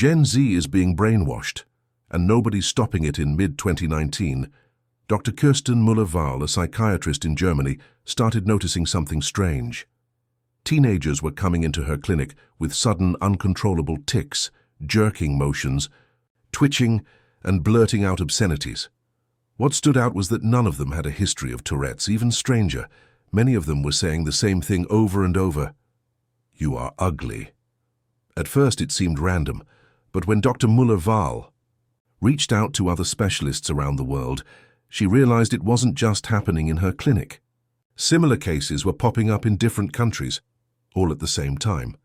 Gen Z is being brainwashed, and nobody's stopping it. In mid-2019, Dr. Kirsten Müller-Wahl, a psychiatrist in Germany, started noticing something strange. Teenagers were coming into her clinic with sudden, uncontrollable tics, jerking motions, twitching, and blurting out obscenities. What stood out was that none of them had a history of Tourette's. Even stranger, many of them were saying the same thing over and over: "You are ugly." At first it seemed random, but when Dr. Müller-Wahl reached out to other specialists around the world, she realized it wasn't just happening in her clinic. Similar cases were popping up in different countries, all at the same time,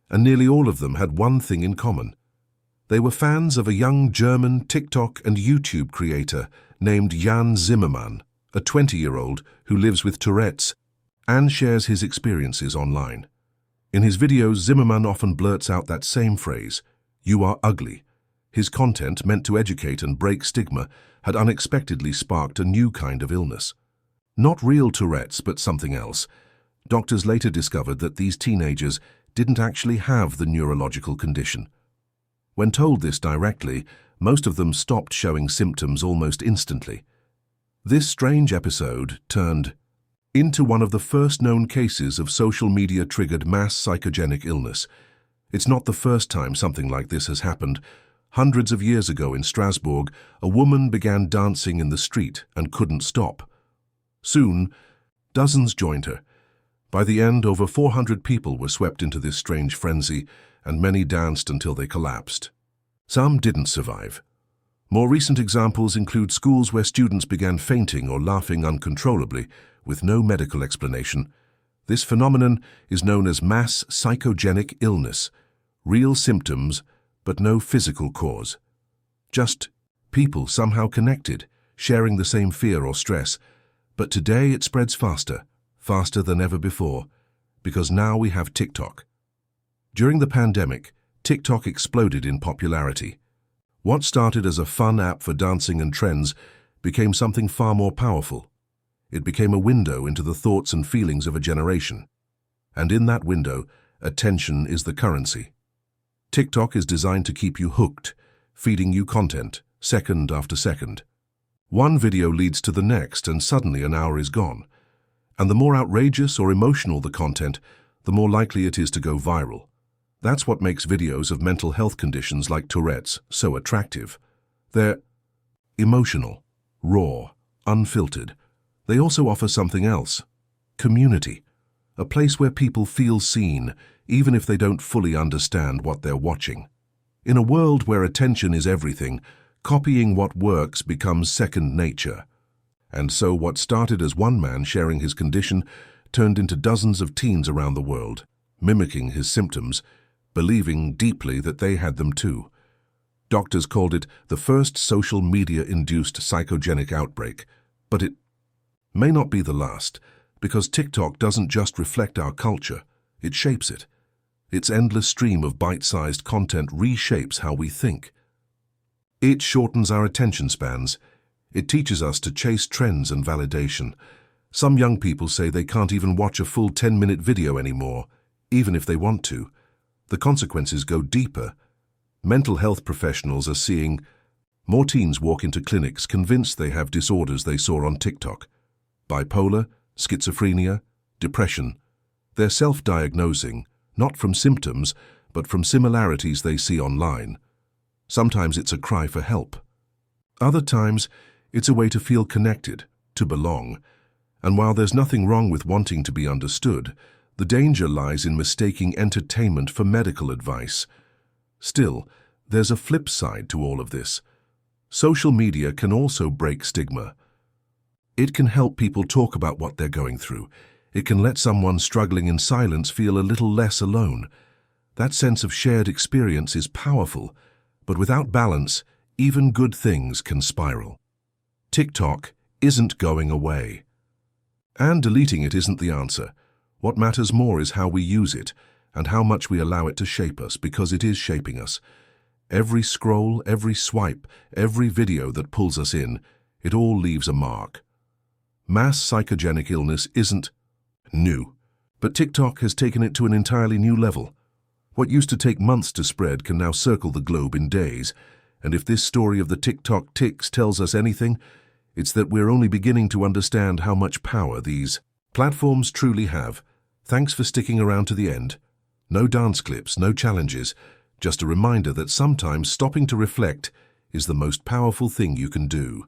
and nearly all of them had one thing in common. They were fans of a young German TikTok and YouTube creator named Jan Zimmermann, a 20-year-old who lives with Tourette's and shares his experiences online. In his videos, Zimmermann often blurts out that same phrase, "You are ugly." His content, meant to educate and break stigma, had unexpectedly sparked a new kind of illness. Not real Tourette's, but something else. Doctors later discovered that these teenagers didn't actually have the neurological condition. When told this directly, most of them stopped showing symptoms almost instantly. This strange episode turned into one of the first known cases of social media-triggered mass psychogenic illness. It's not the first time something like this has happened. Hundreds of years ago in Strasbourg, a woman began dancing in the street and couldn't stop. Soon, dozens joined her. By the end, over 400 people were swept into this strange frenzy, and many danced until they collapsed. Some didn't survive. More recent examples include schools where students began fainting or laughing uncontrollably, with no medical explanation. This phenomenon is known as mass psychogenic illness. Real symptoms, but no physical cause. Just people somehow connected, sharing the same fear or stress. But today it spreads faster than ever before, because now we have TikTok. During the pandemic, TikTok exploded in popularity. What started as a fun app for dancing and trends became something far more powerful. It became a window into the thoughts and feelings of a generation. And in that window, attention is the currency. TikTok is designed to keep you hooked, feeding you content, second after second. One video leads to the next, and suddenly an hour is gone. And the more outrageous or emotional the content, the more likely it is to go viral. That's what makes videos of mental health conditions like Tourette's so attractive. They're emotional, raw, unfiltered. They also offer something else: community, a place where people feel seen, even if they don't fully understand what they're watching. In a world where attention is everything, copying what works becomes second nature. And so what started as one man sharing his condition turned into dozens of teens around the world, mimicking his symptoms, believing deeply that they had them too. Doctors called it the first social media-induced psychogenic outbreak, but it may not be the last, because TikTok doesn't just reflect our culture, it shapes it. Its endless stream of bite-sized content reshapes how we think. It shortens our attention spans. It teaches us to chase trends and validation. Some young people say they can't even watch a full 10-minute video anymore, even if they want to. The consequences go deeper. Mental health professionals are seeing more teens walk into clinics convinced they have disorders they saw on TikTok. Bipolar, schizophrenia, depression. They're self-diagnosing, not from symptoms, but from similarities they see online. Sometimes it's a cry for help. Other times, it's a way to feel connected, to belong. And while there's nothing wrong with wanting to be understood, the danger lies in mistaking entertainment for medical advice. Still, there's a flip side to all of this. Social media can also break stigma. It can help people talk about what they're going through. It can let someone struggling in silence feel a little less alone. That sense of shared experience is powerful, but without balance, even good things can spiral. TikTok isn't going away. And deleting it isn't the answer. What matters more is how we use it and how much we allow it to shape us, because it is shaping us. Every scroll, every swipe, every video that pulls us in, it all leaves a mark. Mass psychogenic illness isn't new, but TikTok has taken it to an entirely new level. What used to take months to spread can now circle the globe in days. And if this story of the TikTok ticks tells us anything, it's that we're only beginning to understand how much power these platforms truly have. Thanks for sticking around to the end. No dance clips, no challenges, just a reminder that sometimes stopping to reflect is the most powerful thing you can do.